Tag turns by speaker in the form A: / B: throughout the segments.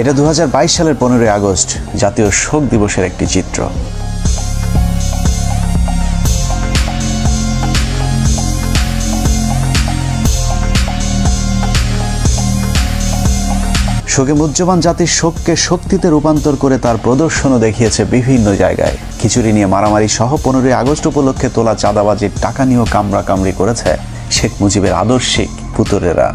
A: এটা 2022 সালের 15 আগস্ট জাতীয় শোক দিবসের একটি চিত্র। শোকে মুহ্যমান জাতির শোককে শক্তিতে রূপান্তর করে তার প্রদর্শনও দেখিয়েছে বিভিন্ন জায়গায়। খিচুড়ি নিয়ে মারামারি সহ 15 আগস্ট উপলক্ষে তোলা চাঁদাবাজির টাকা নিয়েও কামড়াকামড়ি করেছে শেখ মুজিবের আদর্শিক পুতরেরা।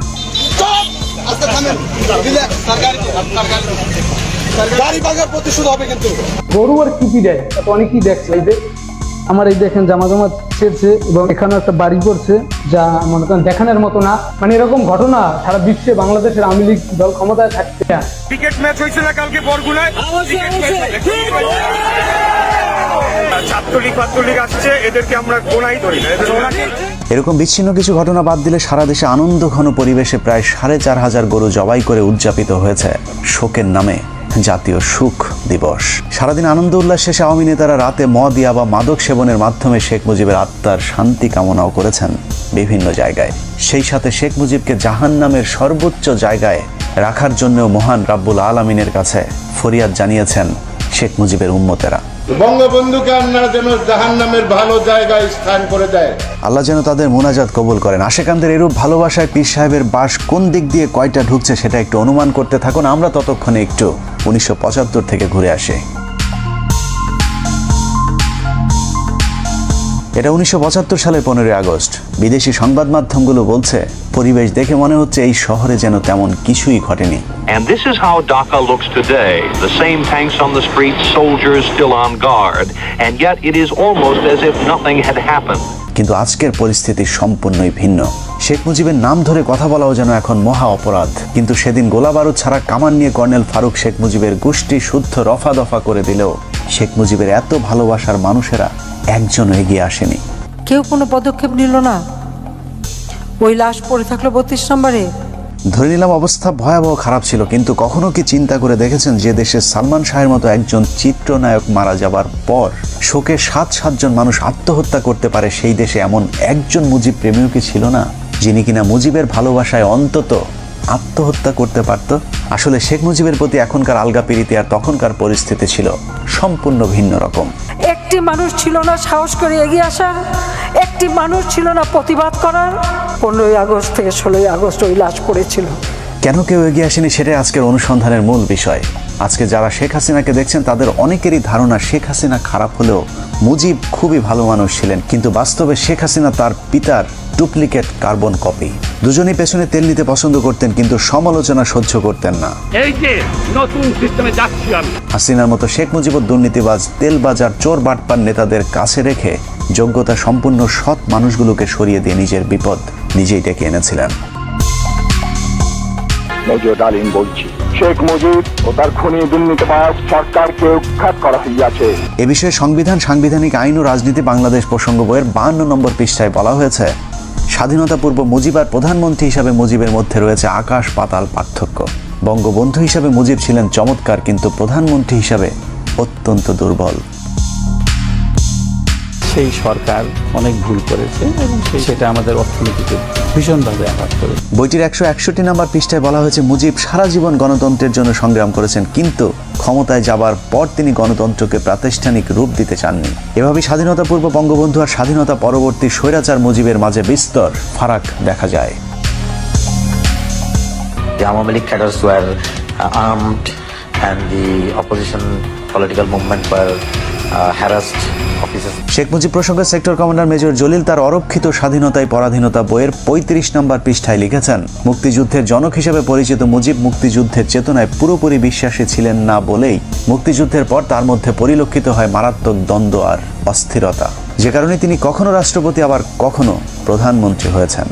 B: গরু আর কি দেয় অনেকেই দেখছে। এই যে আমার এই দেখেন জামা ছেড়ছে এবং এখানে একটা বাড়ি করছে, যা মনে করেন দেখানোর মতো না। মানে এরকম ঘটনা সারা বিশ্বে বাংলাদেশের আওয়ামী লীগ দল ক্ষমতায় থাকতে।
C: ক্রিকেট ম্যাচ হয়েছিল কালকে বরগুনায়, ছাত্রলীগ আসছে, এদেরকে আমরা গোনাই ধরি না।
A: এরকম বিচ্ছিন্ন কিছু ঘটনা বাদ দিলে সারা দেশে আনন্দ ঘন পরিবেশে প্রায় 4,500 গরু জবাই করে উদযাপিত হয়েছে শোকের নামে জাতীয় সুখ দিবস। সারাদিন আনন্দ উল্লাস শেষে আওয়ামী নেতারা রাতে মদ বা মাদক সেবনের মাধ্যমে শেখ মুজিবের আত্মার শান্তি কামনাও করেছেন বিভিন্ন জায়গায়। সেই সাথে শেখ মুজিবকে জাহান্নামের সর্বোচ্চ জায়গায় রাখার জন্য মহান রাব্বুল আলামিনের কাছে ফরিয়াদ জানিয়েছেন শেখ মুজিবের উম্মতেরা।
D: বঙ্গবন্ধুকে আল্লাহ যেন জাহান্নামের ভালো জায়গায় স্থান করে দেয়,
A: আল্লাহ যেন তাদের মোনাজাত কবুল করেন। আশেকানদের এরূপ ভালোবাসায় পীর সাহেবের বাস কোন দিক দিয়ে কয়টা ঢুকছে সেটা একটু অনুমান করতে থাকুন। আমরা ততক্ষণে একটু 1975 থেকে ঘুরে আসি। এটা 1975 সালের 15 আগস্ট। বিদেশি সংবাদ মাধ্যমগুলো বলছে পরিবেশ দেখে মনে হচ্ছে এই শহরে যেন তেমন কিছুই ঘটেনি।
E: And this is how Dhaka looks today. The same tanks on the streets, soldiers still on guard, and yet it is almost as if nothing had happened.
A: কিন্তু আজকের পরিস্থিতি সম্পূর্ণই ভিন্ন। শেখ মুজিবের নাম ধরে কথা বলাও যেন এখন মহা অপরাধ। কিন্তু সেদিন গোলাবারুদ ছাড়া কামান নিয়ে কর্নেল ফারুক শেখ মুজিবের গোষ্ঠী শুদ্ধ রফা দফা করে দিলেও শেখ মুজিবের এত ভালোবাসার মানুষেরা একজনও এগিয়ে আসেনি।
F: কেউ কোনো পদক্ষেপ নিল না। ওই লাশ পড়ে থাকলো 32 নম্বরে।
A: ধরে নিলাম অবস্থা ভয়াবহ খারাপ ছিল, কিন্তু কখনো কি চিন্তা করে দেখেছেন যে দেশে সালমান শাহের মতো একজন চিত্রনায়ক মারা যাবার পর শোকে 7-7 মানুষ আত্মহত্যা করতে পারে, সেই দেশে এমন একজন মুজিব প্রেমীও কি ছিল না যিনি কিনা মুজিবের ভালোবাসায় অন্তত আত্মহত্যা করতে পারত? আসলে শেখ মুজিবের প্রতি এখনকার আলগা প্রীতি আর তখনকার পরিস্থিতি ছিল সম্পূর্ণ ভিন্ন রকম।
F: একটি মানুষ ছিল না সাহস করে এগিয়ে আসার, একটি মানুষ ছিল না প্রতিবাদ করার। 15 আগস্ট থেকে 16 আগস্ট ওই লাশ পড়েছিল।
A: কেন কেউ এগিয়ে আসেনি সেটাই আজকের অনুসন্ধানের মূল বিষয়। আজকে যারা শেখ হাসিনাকে দেখছেন তাদের অনেকেরই ধারণা শেখ হাসিনা খারাপ হলেও মুজিব খুবই ভালো মানুষ ছিলেন, কিন্তু বাস্তবে শেখ হাসিনা তার পিতার ডুপ্লিকেট কার্বন কপি। দুজনেই পেছনে তেল নিতে পছন্দ করতেন, কিন্তু সমালোচনা সহ্য করতেন না।
C: এই যে নতুন সিস্টেমে যাচ্ছি আমি।
A: হাসিনার মতো শেখ মুজিবুর দুর্নীতিবাজ, তেলবাজার, চোর বাটপার নেতাদের কাছে রেখে যোগ্যতা সম্পূর্ণ সৎ মানুষগুলোকে সরিয়ে দিয়ে নিজের বিপদ নিজেই ডেকে এনেছিলেন।
G: মেজর ডালিম বলছি, শেখ মুজিব ও তার খুনি দুর্নীতিবাজ সরকারকে উৎখাত করা হইয়াছে।
A: এ বিষয়ে সংবিধান, সাংবিধানিক আইন ও রাজনীতি বাংলাদেশ প্রসঙ্গ বইয়ের 52 নম্বর পৃষ্ঠায় বলা হয়েছে, স্বাধীনতা পূর্ব মুজিব আর প্রধানমন্ত্রী হিসাবে মুজিবের মধ্যে রয়েছে আকাশ পাতাল পার্থক্য। বঙ্গবন্ধু হিসাবে মুজিব ছিলেন চমৎকার, কিন্তু প্রধানমন্ত্রী হিসাবে অত্যন্ত দুর্বল।
H: সেই সরকার অনেক ভুল করেছে এবং সেটা আমাদের অর্থনীতিতে ভীষণভাবে আঘাত করে।
A: বইটির 161 নম্বর পৃষ্ঠায় বলা হয়েছে, মুজিব সারা জীবন গণতন্ত্রের জন্য সংগ্রাম করেছেন, কিন্তু ক্ষমতায় যাবার পর তিনি গণতন্ত্রকে প্রাতিষ্ঠানিক রূপ দিতে চাননি। এভাবে স্বাধীনতা পূর্ব বঙ্গবন্ধু আর স্বাধীনতা পরবর্তী স্বৈরাচার মুজিবের মাঝে বিস্তর ফারাক দেখা যায়।
I: The Awami League cadres were armed and the opposition political movement were harassed.
A: Sheikh Mujib প্রসঙ্গে সেক্টর কমান্ডার মেজর জলিল তার অরক্ষিত স্বাধীনতায় পরাধীনতা বইয়ের 35 নম্বর পৃষ্ঠায় লিখেছেন, মুক্তিযুদ্ধের জনক হিসেবে পরিচিত মুজিব মুক্তিযুদ্ধের চেতনায় পুরোপুরি বিশ্বাসী ছিলেন না বলেই মুক্তিযুদ্ধের পর তার মধ্যে পরিলক্ষিত হয় মারাত্মক দ্বন্দ্ব আর অস্থিরতা, যে কারণে তিনি কখনো রাষ্ট্রপতি আবার কখনো প্রধানমন্ত্রী হয়েছেন।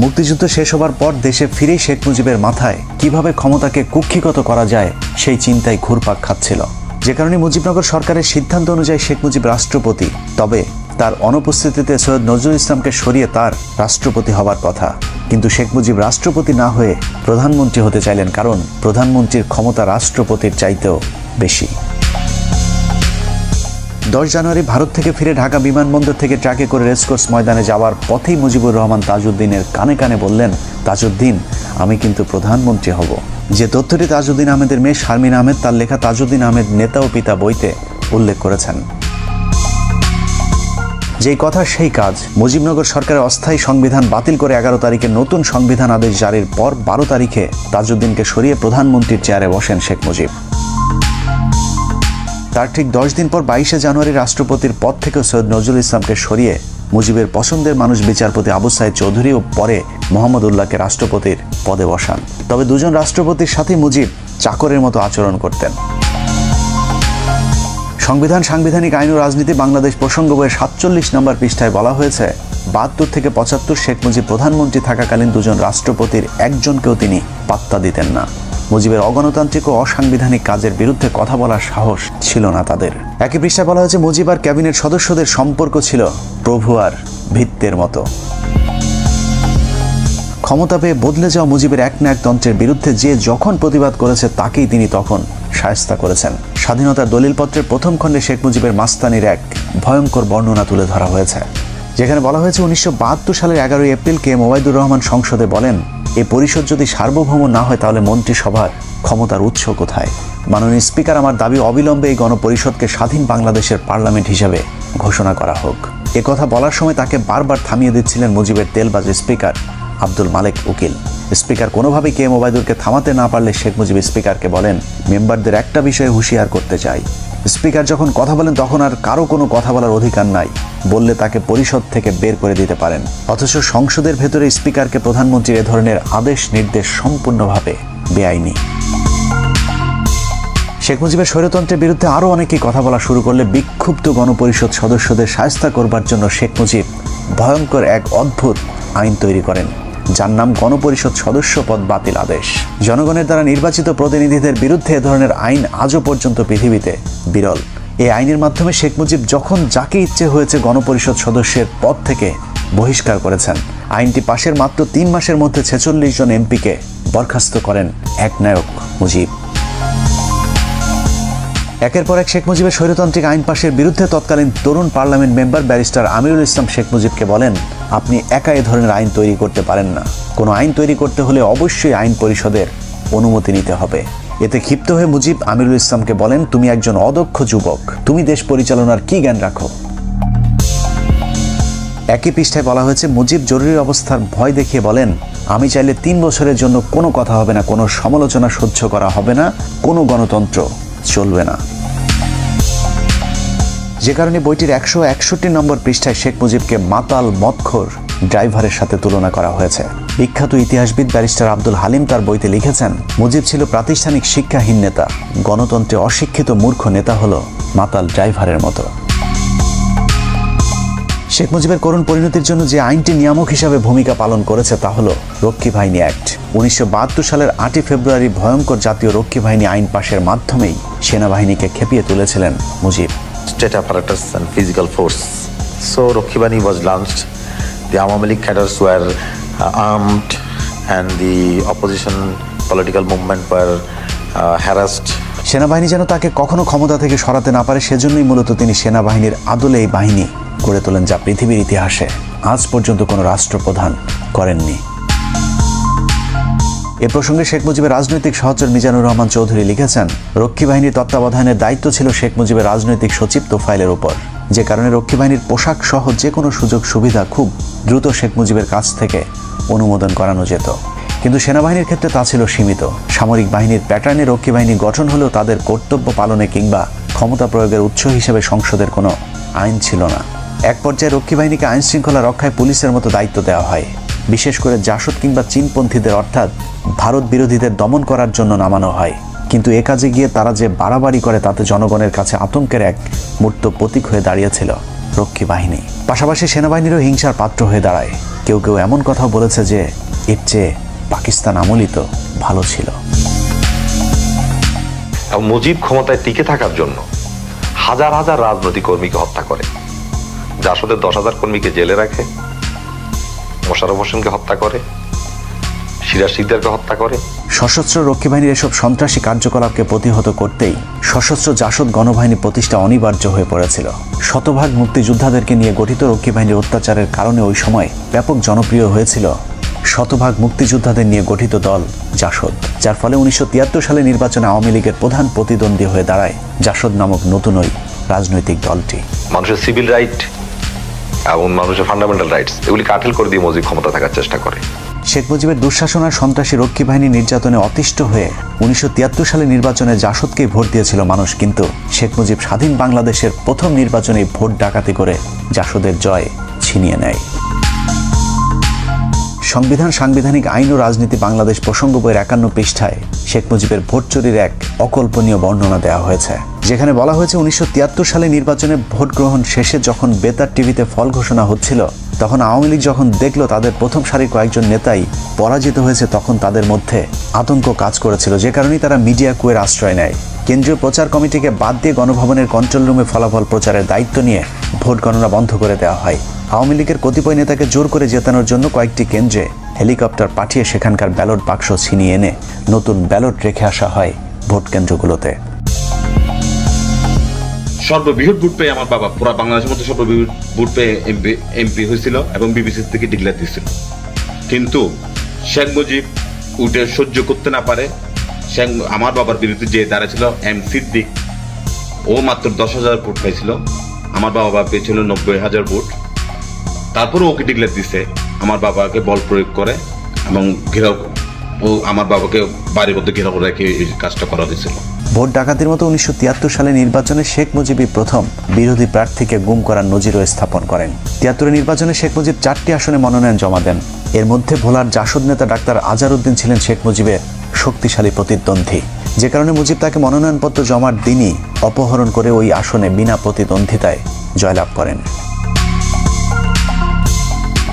A: মুক্তিযুদ্ধ শেষ হবার পর দেশে ফিরে শেখ মুজিবের মাথায় কিভাবে ক্ষমতাকে কুক্ষিগত করা যায় সেই চিন্তায় ঘুরপাক খাচ্ছিল, যে কারণে মুজিবনগর সরকারের সিদ্ধান্ত অনুযায়ী শেখ মুজিব রাষ্ট্রপতি। তবে তার অনুপস্থিতিতে সৈয়দ নজরুল ইসলামকে সরিয়ে তার রাষ্ট্রপতি হবার কথা, কিন্তু শেখ মুজিব রাষ্ট্রপতি না হয়ে প্রধানমন্ত্রী হতে চাইলেন, কারণ প্রধানমন্ত্রীর ক্ষমতা রাষ্ট্রপতির চাইতেও বেশি। 10 জানুয়ারি ভারত থেকে ফিরে ঢাকা বিমানবন্দর থেকে ট্রাকে করে রেসকোর্স ময়দানে যাওয়ার পথেই মুজিবুর রহমান তাজউদ্দিনের কানে কানে বললেন, তাজউদ্দিন, আমি কিন্তু প্রধানমন্ত্রী হব। যে তথ্যটি তাজউদ্দিন আহমেদের মেয়ে শারমিন আহমেদ তার লেখা তাজউদ্দিন আহমেদ নেতা ও পিতা বইতে উল্লেখ করেছেন। যেই কথা সেই কাজ। মুজিবনগর সরকারের অস্থায়ী সংবিধান বাতিল করে 11 তারিখে নতুন সংবিধান আদেশ জারির পর 12 তারিখে তাজউদ্দিনকে সরিয়ে প্রধানমন্ত্রীর চেয়ারে বসেন শেখ মুজিব। তার ঠিক 10 দিন পর 22শে জানুয়ারি রাষ্ট্রপতির পদ থেকে সৈয়দ নজরুল ইসলামকে সরিয়ে মুজিবের পছন্দের মানুষ বিচারপতি আবু সাইদ চৌধুরী ও পরে মোহাম্মদ উল্লাহকে রাষ্ট্রপতির পদে বসান। তবে দুজন রাষ্ট্রপতির সাথে মুজিব চাকরের মতো আচরণ করতেন। সংবিধান, সাংবিধানিক আইন ও রাজনীতি বাংলাদেশ প্রসঙ্গ বইয়ের 47 নম্বর পৃষ্ঠায় বলা হয়েছে, 72 থেকে 75 শেখ মুজিব প্রধানমন্ত্রী থাকাকালীন দুজন রাষ্ট্রপতির একজনকেও তিনি পাত্তা দিতেন না। মুজিবের অগণতান্ত্রিক ও অসাংবিধানিক কাজের বিরুদ্ধে কথা বলার সাহস ছিল না তাদের। একই পৃষ্ঠায় বলা হয়েছে, মুজিব আর ক্যাবিনেট সদস্যদের সম্পর্ক ছিল প্রভু আর ভিত্তের মতো। ক্ষমতা পেয়ে বদলে যাওয়া মুজিবের একনায়কতন্ত্রের বিরুদ্ধে যে যখন প্রতিবাদ করেছে তাকেই তিনি তখন শায়েস্তা করেছেন। স্বাধীনতার দলিলপত্রের প্রথম খণ্ডে শেখ মুজিবের মাস্তানির এক ভয়ঙ্কর বর্ণনা তুলে ধরা হয়েছে, যেখানে বলা হয়েছে 1972 সালের 11 April K M Obaidur Rahman সংসদে বলেন, এই পরিষদ যদি সার্বভৌম না হয় তাহলে মন্ত্রিসভার ক্ষমতার উৎস কোথায়? মাননীয় স্পিকার, আমার দাবি অবিলম্বে এই গণপরিষদকে স্বাধীন বাংলাদেশের পার্লামেন্ট হিসেবে ঘোষণা করা হোক। এ কথা বলার সময় তাকে বারবার থামিয়ে দিচ্ছিলেন মুজিবের তেলবাজ স্পিকার আব্দুল মালেক উকিল। স্পিকার কোনোভাবেই কে এম ওবায়দুরকে থামাতে না পারলে শেখ মুজিব স্পিকারকে বলেন, মেম্বারদের একটা বিষয়ে হুঁশিয়ার করতে চাই, স্পিকার যখন কথা বলেন তখন আর কারো কোনো কথা বলার অধিকার নাই, বললে তাকে পরিষদ থেকে বের করে দিতে পারেন। অথচ সংসদের ভেতরে স্পিকারকে প্রধানমন্ত্রীর এ ধরনের আদেশ নির্দেশ সম্পূর্ণভাবে বেআইনি। শেখ মুজিবের স্বৈরতন্ত্রের বিরুদ্ধে আরও অনেকেই কথা বলা শুরু করলে বিক্ষুব্ধ গণপরিষদ সদস্যদের শায়েস্তা করবার জন্য শেখ মুজিব ভয়ঙ্কর এক অদ্ভুত আইন তৈরি করেন, যার নাম গণপরিষদ সদস্য পদ বাতিল আদেশ। জনগণের দ্বারা নির্বাচিত প্রতিনিধিদের বিরুদ্ধে এ ধরনের আইন আজও পর্যন্ত পৃথিবীতে বিরল। এই আইনের মাধ্যমে শেখ মুজিব যখন যাকে ইচ্ছে হয়েছে গণপরিষদ সদস্যের পদ থেকে বহিষ্কার করেছেন। আইনটি পাশের মাত্র 3 মাসের মধ্যে 46 জন এমপিকে বরখাস্ত করেন একনায়ক মুজিব। একের পর এক শেখ মুজিবের স্বৈরতান্ত্রিক আইন পাশের বিরুদ্ধে তৎকালীন তরুণ parliament member barrister Amirul Islam Sheikh মুজিবকে বলেন, আপনি একা এ ধরনের আইন তৈরি করতে পারেন না, কোনো আইন তৈরি করতে হলে অবশ্যই আইন পরিষদের অনুমতি নিতে হবে। এতে ক্ষিপ্ত হয়ে মুজিব আমিরুল ইসলামকে বলেন, তুমি একজন অদক্ষ যুবক, তুমি দেশ পরিচালনার কি জ্ঞান রাখো? একই পৃষ্ঠায় বলা হয়েছে, মুজিব জরুরি অবস্থার ভয় দেখিয়ে বলেন, আমি চাইলে 3 বছরের জন্য কোনো কথা হবে না, কোনো সমালোচনা সহ্য করা হবে না, কোনো গণতন্ত্র চলবে না। যে কারণে বইটির 161 নম্বর পৃষ্ঠায় শেখ মুজিবকে মাতাল মদখোর ড্রাইভারের সাথে তুলনা করা হয়েছে। বিখ্যাত ইতিহাসবিদ ব্যারিস্টার আব্দুল হালিম তার বইতে লিখেছেন, মুজিব ছিল প্রাতিষ্ঠানিক শিক্ষাহীন নেতা, গণতন্ত্রে অশিক্ষিত মূর্খ নেতা হলো মাতাল ড্রাইভারের মতো। শেখ মুজিবের করুণ পরিণতির জন্য যে আইনটি নিয়ামক হিসাবে ভূমিকা পালন করেছে তা হলো রক্ষী বাহিনী অ্যাক্ট। 1972 সালের 8 ফেব্রুয়ারি ভয়ঙ্কর জাতীয় রক্ষী বাহিনী আইন পাশের মাধ্যমেই সেনাবাহিনীকে খেপিয়ে তুলেছিলেন Mujib.
I: State apparatus and physical force. So Rakhi Bahini was launched. The Awami League cadres were armed and the opposition political movement were harassed.
A: সেনাবাহিনী যেন তাকে কখনো ক্ষমতা থেকে সরাতে না পারে, সেজন্যই মূলত তিনি সেনাবাহিনীর আদলে এই বাহিনী গড়ে তোলেন, যা পৃথিবীর ইতিহাসে আজ পর্যন্ত কোনো রাষ্ট্রপ্রধান করেননি। এ প্রসঙ্গে শেখ মুজিবের রাজনৈতিক সহচর মিজানুর রহমান চৌধুরী লিখেছেন, রক্ষী বাহিনীর তত্ত্বাবধানের দায়িত্ব ছিল শেখ মুজিবের রাজনৈতিক সচিব তোফায়েলের উপর, যে কারণে রক্ষী বাহিনীর পোশাক সহ যে কোনো সুযোগ সুবিধা খুব দ্রুত শেখ মুজিবের কাছ থেকে অনুমোদন করানো যেত। কিন্তু সেনাবাহিনীর ক্ষেত্রে তা ছিল সীমিত। সামরিক বাহিনীর প্যাটার্নে রক্ষী বাহিনী গঠন হলেও তাদের কর্তব্য পালনে কিংবা ক্ষমতা প্রয়োগের উৎস হিসেবে সংসদের কোনো আইন ছিল না। এক পর্যায়ে রক্ষী বাহিনীকে আইন শৃঙ্খলা রক্ষায় পুলিশের মতো দায়িত্ব দেওয়া হয়, বিশেষ করে জাসদ কিংবা চীনপন্থীদের অর্থাৎ ভারত বিরোধীদের দমন করার জন্য নামানো হয়। কিন্তু এ কাজে গিয়ে তারা যে বাড়াবাড়ি করে তাতে জনগণের কাছে আতঙ্কের এক মূর্ত প্রতীক হয়ে দাঁড়িয়েছিল রক্ষী বাহিনী। পাশাপাশি সেনাবাহিনীরও হিংসার পাত্র হয়ে দাঁড়ায়। কেউ কেউ এমন কথাও বলেছে যে এর চেয়ে পাকিস্তান আমলই তো ভালো ছিল।
J: মুজিব ক্ষমতায় টিকে থাকার জন্য হাজার হাজার রাজনৈতিক কর্মীকে হত্যা করে, জাসদের 10,000 কর্মীকে জেলে রাখে, মোশাররফ হোসেনকে হত্যা করে, সিরাজ শিকদারকে হত্যা করে।
A: সশস্ত্র রক্ষী বাহিনীর এসব সন্ত্রাসী কার্যকলাপকে প্রতিহত করতেই সশস্ত্র জাসদ গণবাহিনী প্রতিষ্ঠা অনিবার্য হয়ে পড়েছিল। শতভাগ মুক্তিযোদ্ধাদেরকে নিয়ে গঠিত রক্ষী বাহিনীর অত্যাচারের কারণে ওই সময় ব্যাপক জনপ্রিয় হয়েছিল শতভাগ মুক্তিযোদ্ধাদের নিয়ে গঠিত দল জাসদ, যার ফলে 1973 সালে নির্বাচনে আওয়ামী লীগের প্রধান প্রতিদ্বন্দ্বী হয়ে দাঁড়ায় জাসদ নামক নতুন ওই রাজনৈতিক দলটি।
J: মানুষের সিভিল রাইট এবং মানুষের ফান্ডামেন্টাল রাইটস এগুলি কাঠিল করে দিয়ে মুজিব ক্ষমতা থাকার চেষ্টা করে।
A: শেখ মুজিবের দুঃশাসন আর সন্ত্রাসী রক্ষী বাহিনী নির্যাতনে অতিষ্ঠ হয়ে 1973 সালে নির্বাচনে জাসদকেই ভোট দিয়েছিল মানুষ, কিন্তু শেখ মুজিব স্বাধীন বাংলাদেশের প্রথম নির্বাচনে ভোট ডাকাতি করে জাসদের জয় ছিনিয়ে নেয়। সংবিধান, সাংবিধানিক আইন ও রাজনীতি বাংলাদেশ প্রসঙ্গ বইয়ের 51 পৃষ্ঠায় শেখ মুজিবের ভোট চুরির এক অকল্পনীয় বর্ণনা দেওয়া হয়েছে, যেখানে বলা হয়েছে 1973 সালে নির্বাচনে ভোট গ্রহণ শেষে যখন বেতার টিভিতে ফল ঘোষণা হচ্ছিল, তখন আওয়ামী লীগ যখন দেখল তাদের প্রথম সারির কয়েকজন নেতাই পরাজিত হয়েছে, তখন তাদের মধ্যে আতঙ্ক কাজ করেছিল, যে কারণেই তারা মিডিয়া কুয়ের আশ্রয় নেয়। কেন্দ্রীয় প্রচার কমিটিকে বাদ দিয়ে গণভবনের কন্ট্রোল রুমে ফলাফল প্রচারের দায়িত্ব নিয়ে ভোট গণনা বন্ধ করে দেওয়া হয়। আওয়ামী লীগের কতিপয় নেতাকে জোর করে জেতানোর জন্য কয়েকটি কেন্দ্রে হেলিকপ্টার পাঠিয়ে সেখানকার ব্যালট বাক্স ছিনিয়ে এনে নতুন ব্যালট রেখে আসা হয় ভোট কেন্দ্রগুলোতে।
K: সর্ববৃহৎ ভোট পেয়ে আমার বাবা পুরো বাংলাদেশের মধ্যে সর্ববৃহৎ ভোট পেয়ে এমপি হয়েছিল এবং বিবিসি থেকে ডিক্লেয়ার দিয়েছিল। কিন্তু শেখ মুজিব উঠে সহ্য করতে না পারে আমার বাবার বিরুদ্ধে যে দাঁড়াছিল এম সিদ্দিক, ও মাত্র 10,000 ভোট পাইছিল, আমার বাবা পেয়েছিল 90,000 ভোট। তারপরে ওকে ডিক্লেয়ার দিছে, আমার বাবাকে বল প্রয়োগ করে এবং ঘেরাও, ও আমার বাবাকে বাড়ির মধ্যে ঘেরাও রেখে এই কাজটা করা হয়েছিল।
A: ভোট ডাকাতির মতো 1973 সালে নির্বাচনে শেখ মুজিবই প্রথম বিরোধী প্রার্থীকে গুম করার নজিরও স্থাপন করেন। 73 নির্বাচনে শেখ মুজিব 4টি আসনে মনোনয়ন জমা দেন। এর মধ্যে ভোলার জাসদ নেতা ডাক্তার আজহারউদ্দিন ছিলেন শেখ মুজিবের শক্তিশালী প্রতিদ্বন্দ্বী, যে কারণে মুজিব তাকে মনোনয়নপত্র জমার দিনই অপহরণ করে ওই আসনে বিনা প্রতিদ্বন্দ্বিতায় জয়লাভ করেন।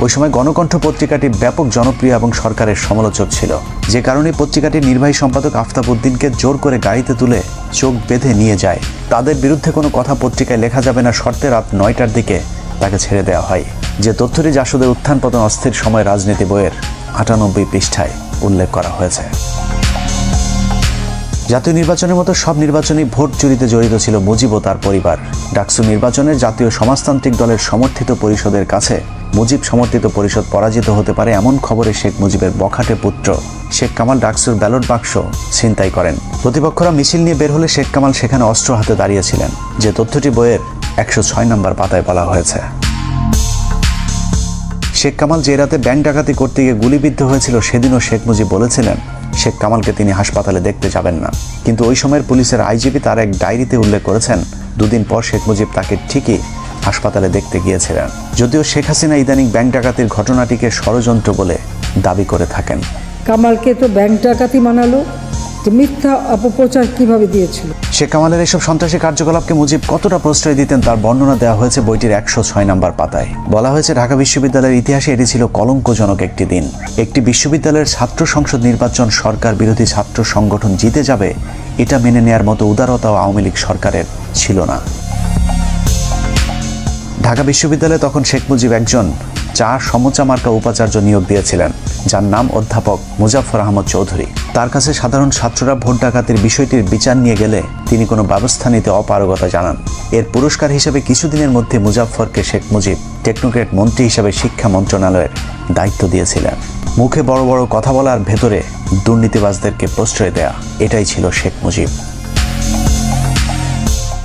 A: ওই সময় গণকণ্ঠ পত্রিকাটি ব্যাপক জনপ্রিয় এবং সরকারের সমালোচক ছিল, যে কারণে পত্রিকাটির নির্বাহী সম্পাদক আফতাব উদ্দিনকে জোর করে গাড়িতে তুলে চোখ বেঁধে নিয়ে যায়। তাদের বিরুদ্ধে কোনো কথা পত্রিকায় লেখা যাবে না শর্তে রাত 9টার দিকে তাকে ছেড়ে দেওয়া হয়, যে তথ্যটি জাসদের উত্থান পতন অস্থির সময় রাজনীতি বইয়ের 98 পৃষ্ঠায় উল্লেখ করা হয়েছে। জাতীয় নির্বাচনের মতো সব নির্বাচনেই ভোট চুরিতে জড়িত ছিল মুজিব ও তার পরিবার। ডাকসু নির্বাচনের জাতীয় সমাজতান্ত্রিক দলের সমর্থিত পরিষদের কাছে মুজিব সমর্থিত পরিষদ পরাজিত হতে পারে এমন খবরে শেখ মুজিবের বখাটে পুত্র শেখ কামাল ডাকসুর ব্যালট বাক্স ছিনতাই করেন। প্রতিপক্ষরা মিছিল নিয়ে বের হলে শেখ কামাল সেখানে অস্ত্র হাতে দাঁড়িয়েছিলেন, যে তথ্যটি বইয়ের 106 নম্বর পাতায় বলা হয়েছে। শেখ কামাল যে রাতে ব্যাংক ডাকাতি করতে গিয়ে গুলিবিদ্ধ হয়েছিল, সেদিনও শেখ মুজিব বলেছিলেন শেখ কামালকে তিনি হাসপাতালে দেখতে যাবেন না, কিন্তু ওই সময়ের পুলিশের আইজিপি তার এক ডায়েরিতে উল্লেখ করেছেন 2 দিন পর শেখ মুজিব তাকে ঠিকই হাসপাতালে দেখতে গিয়েছিলেন। যদিও শেখ হাসিনা ইদানিং ব্যাংক ডাকাতির ঘটনাটিকে ষড়যন্ত্র বলে দাবি করে থাকেন।
F: কামালকে তো ব্যাংক ডাকাতি বানালো, মিথ্যা অপপ্রচার কিভাবে দিয়েছিল।
A: শেখ কামালের এসব সন্ত্রাসী কার্যকলাপকে মুজিব কতটা প্রশ্রয় দিতেন তার বর্ণনা দেওয়া হয়েছে বইটির 106 নম্বর পাতায়। বলা হয়েছে, ঢাকা বিশ্ববিদ্যালয়ের ইতিহাসে এটি ছিল কলঙ্কজনক একটি দিন। একটি বিশ্ববিদ্যালয়ের ছাত্র সংসদ নির্বাচন সরকার বিরোধী ছাত্র সংগঠন জিতে যাবে, এটা মেনে নেয়ার মতো উদারতাও আওয়ামী লীগ সরকারের ছিল না। ঢাকা বিশ্ববিদ্যালয়ে তখন শেখ মুজিব একজন সমোচা মার্কা উপাচার্য নিয়োগ দিয়েছিলেন, যার নাম অধ্যাপক মুজাফফর আহমদ চৌধুরী। তার কাছে সাধারণ ছাত্ররা ভোট ডাকাতির বিষয়টির বিচার নিয়ে গেলে তিনি কোনো ব্যবস্থা নিতে অপারগতা জানান। এর পুরস্কার হিসেবে কিছুদিনের মধ্যে মুজাফফরকে শেখ মুজিব টেকনোক্রেট মন্ত্রী হিসেবে শিক্ষা মন্ত্রণালয়ের দায়িত্ব দিয়েছিলেন। মুখে বড় বড় কথা বলার ভেতরে দুর্নীতিবাজদেরকে প্রশ্রয় দেয়া, এটাই ছিল শেখ মুজিব।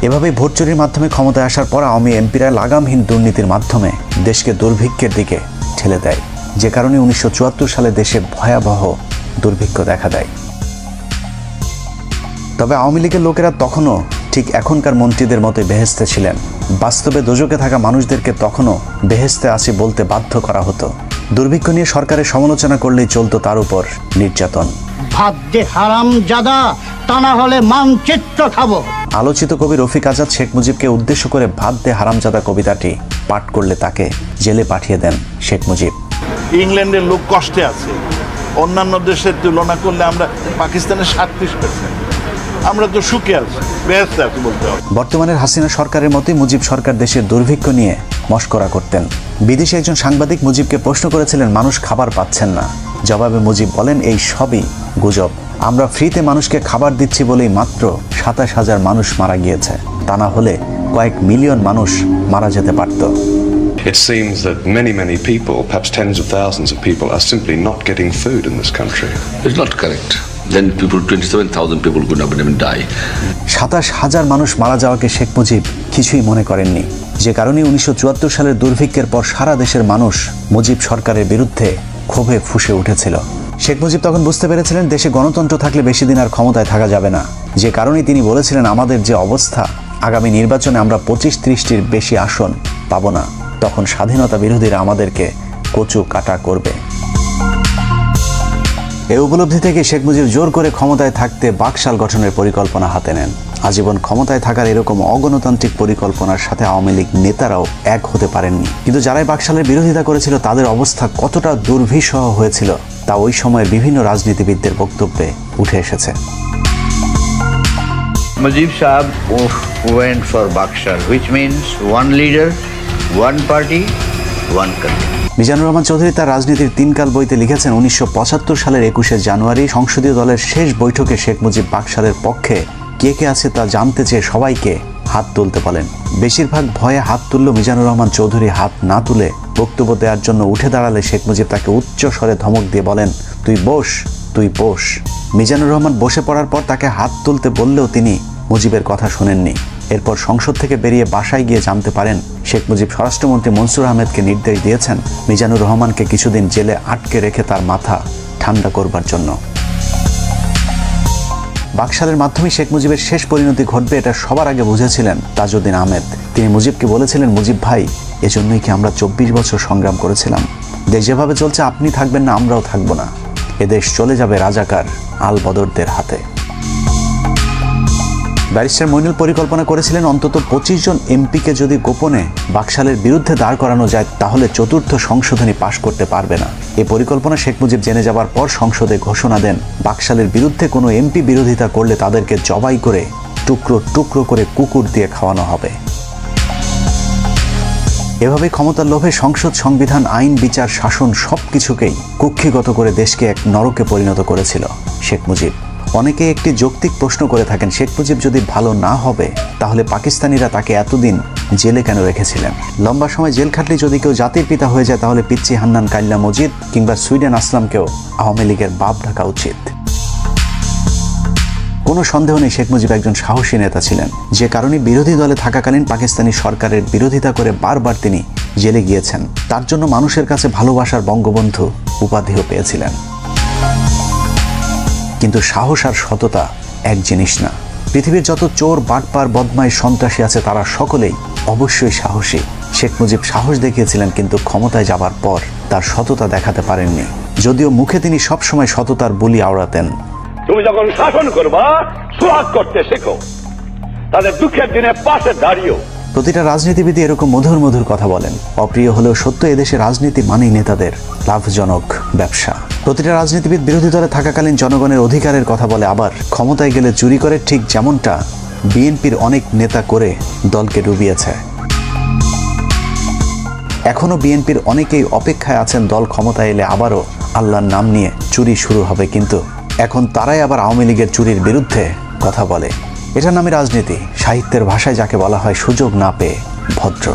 A: এভাবে ভোট চুরির মাধ্যমে ক্ষমতায় আসার পর আওয়ামী এমপিরা লাগামহীন দুর্নীতির মাধ্যমে দেশকে দুর্ভিক্ষের দিকে ঠেলে দেয়, যে কারণে 1974 সালে দেশে ভয়াবহ দুর্ভিক্ষ দেখা দেয়। তবে আওয়ামী লীগের লোকেরা তখনও ঠিক এখনকার মন্ত্রীদের মতোই বেহেস্তে ছিলেন। বাস্তবে দোজকে থাকা মানুষদেরকে তখনও বেহেস্তে আসি বলতে বাধ্য করা হতো। দুর্ভিক্ষ নিয়ে সরকারের সমালোচনা করলেই চলতো তার উপর নির্যাতন।
L: ভাত দে হারাম জাদা, তা না হলে মানচিত্র খাবো।
A: আলোচিত কবি রফিক আজাদ শেখ মুজিবকে উদ্দেশ্য করে ভাত দে হারামজাদা কবিতাটি পাঠ করলে তাকে জেলে পাঠিয়ে দেন শেখ মুজিব।
D: ইংল্যান্ডের লোক কষ্টে আছে, অন্যান্য দেশের তুলনা করলে আমরা পাকিস্তানের 37%, আমরা তো সুখে আছি, ব্যস্ত আছি বলতে হবে।
A: বর্তমানের হাসিনা সরকারের মতোই মুজিব সরকার দেশের দুর্ভিক্ষ নিয়ে মশকরা করতেন। বিদেশি একজন সাংবাদিক মুজিবকে প্রশ্ন করেছিলেন, মানুষ খাবার পাচ্ছেন না, জবাবে মুজিব বলেন, এই সবই গুজব। আমরা ফ্রিতে মানুষকে খাবার দিচ্ছি বলেই মাত্র ২৭,০০০ মানুষ মারা গিয়েছে, তা না হলে কয়েক মিলিয়ন মানুষ মারা যেতে পারত।
M: It seems that many people, perhaps tens of thousands of people, are simply not getting food in this country.
J: It's not correct. Then 27,000 people could not even die.
A: ২৭,০০০ মানুষ মারা যাওয়াকে শেখ মুজিব কিছুই মনে করেননি, যে কারণে ১৯৭৪ সালের দুর্ভিক্ষের পর সারা দেশের মানুষ মুজিব সরকারের বিরুদ্ধে ক্ষোভে ফুঁসে উঠেছিল। শেখ মুজিব তখন বুঝতে পেরেছিলেন দেশে গণতন্ত্র থাকলে বেশি দিন আর ক্ষমতায় থাকা যাবে না, যে কারণেই তিনি বলেছিলেন, আমাদের যে অবস্থা, আগামী নির্বাচনে আমরা ২৫-৩০টির বেশি আসন পাবো না, তখন স্বাধীনতা বিরোধীরা আমাদেরকে কচু কাটা করবে। এই উপলব্ধি থেকে শেখ মুজিব জোর করে ক্ষমতায় থাকতে বাকশাল গঠনের পরিকল্পনা হাতে নেন। আজীবন ক্ষমতায় থাকার এরকম অগণতান্ত্রিক পরিকল্পনার সাথে আওয়ামী লীগ নেতারাও এক হতে পারেননি, কিন্তু যারাই বাকশালের বিরোধিতা করেছিল তাদের অবস্থা কতটা দুর্বিষহ হয়েছিল তা ওই সময়ের বিভিন্ন রাজনীতিবিদদের বক্তব্যে উঠে এসেছে।
N: Mujib Saab went for Bakshal, which means one leader, one party, one country.
A: Mizanur Rahman Chowdhury তার রাজনীতির তিনকাল বইতে লিখেছেন, ১৯৭৫ সালের ২১শে জানুয়ারি সংসদীয় দলের শেষ বৈঠকে শেখ মুজিব বাকশালের পক্ষে কে কে আছে তা জানতে চেয়ে সবাইকে হাত তুলতে বলেন। বেশিরভাগ ভয়ে হাত তুলল মিজানুর রহমান চৌধুরী হাত না তুলে বক্তব্য দেওয়ার জন্য উঠে দাঁড়ালে শেখ মুজিব তাকে উচ্চ স্বরে ধমক দিয়ে বলেন, তুই বস, তুই বস। মিজানুর রহমান বসে পড়ার পর তাকে হাত তুলতে বললেও তিনি মুজিবের কথা শোনেননি। এরপর সংসদ থেকে বেরিয়ে বাসায় গিয়ে জানতে পারেন শেখ মুজিব স্বরাষ্ট্রমন্ত্রী মনসুর আহমেদকে নির্দেশ দিয়েছেন মিজানুর রহমানকে কিছুদিন জেলে আটকে রেখে তার মাথা ঠান্ডা করবার জন্য। বাকশালের মাধ্যমে শেখ মুজিবের শেষ পরিণতি ঘটবে এটা সবার আগে বুঝেছিলেন তাজউদ্দিন আহমেদ। তিনি মুজিবকে বলেছিলেন, মুজিব ভাই, এজন্যই কি আমরা ২৪ বছর সংগ্রাম করেছিলাম। দেশ যেভাবে চলছে আপনি থাকবেন না, আমরাও থাকবো না। এদেশ চলে যাবে রাজাকার আল বদরদের হাতে। ব্যারিস্টার মইনুল পরিকল্পনা করেছিলেন অন্তত ২৫ জন এমপিকে যদি গোপনে বাকশালের বিরুদ্ধে দাঁড় করানো যায় তাহলে চতুর্থ সংশোধনী পাশ করতে পারবে না। এই পরিকল্পনা শেখ মুজিব জেনে যাবার পর সংসদে ঘোষণা দেন, বাকশালের বিরুদ্ধে কোনো এমপি বিরোধিতা করলে তাদেরকে জবাই করে টুকরো টুকরো করে কুকুর দিয়ে খাওয়ানো হবে। এভাবে ক্ষমতার লোভে সংসদ, সংবিধান, আইন, বিচার, শাসন সবকিছুকেই কুক্ষিগত করে দেশকে এক নরকে পরিণত করেছিল শেখ মুজিব। অনেকে একটি যৌক্তিক প্রশ্ন করে থাকেন, শেখ মুজিব যদি ভালো না হবে তাহলে পাকিস্তানিরা তাকে এতদিন জেলে কেন রেখেছিলেন? লম্বা সময় জেল খাটলে যদি কেউ জাতির পিতা হয়ে যায় তাহলে পিচ্চি হান্নান কাইল্লা মজিদ কিংবা সুইডেন আসলামকেও আওয়ামী লীগের বাপ ডাকা উচিত। কোনো সন্দেহ নেই শেখ মুজিব একজন সাহসী নেতা ছিলেন, যে কারণে বিরোধী দলে থাকাকালীন পাকিস্তানি সরকারের বিরোধিতা করে বারবার তিনি জেলে গিয়েছেন। তার জন্য মানুষের কাছে ভালোবাসার বঙ্গবন্ধু উপাধিও পেয়েছিলেন। কিন্তু সাহস আর সততা এক জিনিস না। পৃথিবীর যত চোর, বাটপার, বদমাইশ, সন্ত্রাসী আছে তারা সকলেই অবশ্যই সাহসী। শেখ মুজিব সাহস দেখিয়েছিলেন, কিন্তু ক্ষমতায় যাবার পর তার সততা দেখাতে পারেননি, যদিও মুখে তিনি সবসময় সততার বুলি আওড়াতেন।
C: তুমি যখন শাসন করবা, সোহাগ করতে শেখো, তাদের দুঃখের দিনে পাশে দাঁড়িয়েও।
A: প্রতিটা রাজনীতিবিদ এরকম মধুর মধুর কথা বলেন। অপ্রিয় হলেও সত্য, এদেশে রাজনীতি মানেই নেতাদের লাভজনক ব্যবসা। প্রতিটা রাজনীতিবিদ বিরোধী দলে থাকাকালীন জনগণের অধিকারের কথা বলে, আবার ক্ষমতায় গেলে চুরি করে, ঠিক যেমনটা বিএনপির অনেক নেতা করে দলকে ডুবিয়েছে। এখনো বিএনপির অনেকেই অপেক্ষায় আছেন দল ক্ষমতায় এলে আবারও আল্লাহর নাম নিয়ে চুরি শুরু হবে, কিন্তু এখন তারাই আবার আওয়ামী লীগের চুরির বিরুদ্ধে কথা বলে। এটার নামে রাজনীতি। সাহিত্যের ভাষায় যাকে বলা হয় সুযোগ না পেয়ে ভদ্র।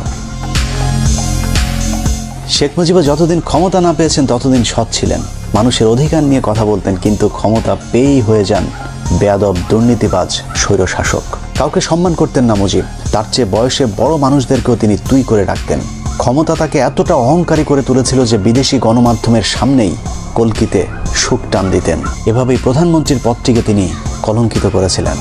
A: শেখ মুজিব যতদিন ক্ষমতা না পেয়েছেন ততদিন সৎ ছিলেন, মানুষের অধিকার নিয়ে কথা বলতেন, কিন্তু ক্ষমতা পেয়েই হয়ে যান বেয়াদব, দুর্নীতিবাজ, স্বৈরশাসক। কাউকে সম্মান করতেন না মুজিব। তার চেয়ে বয়সে বড় মানুষদেরকেও তিনি তুই করে ডাকতেন। ক্ষমতা তাকে এতটা অহংকারী করে তুলেছিল যে বিদেশি গণমাধ্যমের সামনেই কলকিতে সুখ টান দিতেন। এভাবেই প্রধানমন্ত্রীর পদটিকে তিনি কলঙ্কিত করেছিলেন।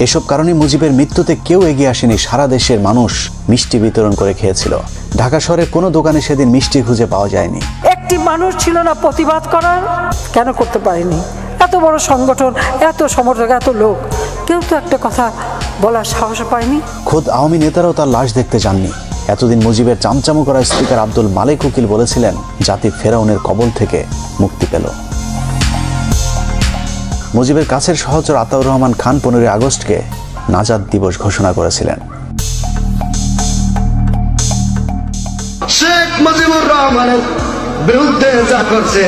A: এসব কারণে মুজিবের মৃত্যুতে কেউ এগিয়ে আসেনি। সারা দেশের মানুষ মিষ্টি বিতরণ করে খেয়েছিল। ঢাকা শহরের কোনো দোকানে সেদিন মিষ্টি খুঁজে পাওয়া যায়নি।
F: একটি মানুষ ছিল না প্রতিবাদ করার? কেন করতে পারেনি? এত বড় সংগঠন, এত সমর্থক, এত লোক, কেউ তো একটা কথা বলার সাহস পায়নি।
A: খোদ আওয়ামী নেতারাও তার লাশ দেখতে যাননি। এতদিন মুজিবের চামচামো করা স্পিকার আব্দুল মালেক উকিল বলেছিলেন, জাতি ফেরাউনের কবল থেকে মুক্তি পেল। মুজিবের কাছের সহচর আতাউর রহমান খান 15 আগস্টকে নাজাত দিবস ঘোষণা করেছিলেন।
L: মুজিবুর রহমানের বিরুদ্ধে যা করছে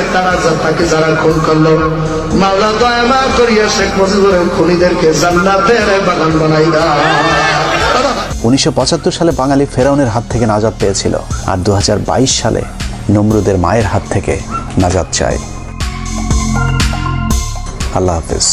L: তাকে যারা খুন করলো, মাওলা দয়া করিয়া শেখ মুজিবুরের খুনিদেরকে জান্নাতের বাগান বানাই দাও।
A: 1975 সালে বাঙালি ফেরাউনের হাত থেকে নাজাত পেয়েছিল, আর 2022 সালে নমরুদের মায়ের হাত থেকে নাজাত চায়। আল্লাহ হাফেজ।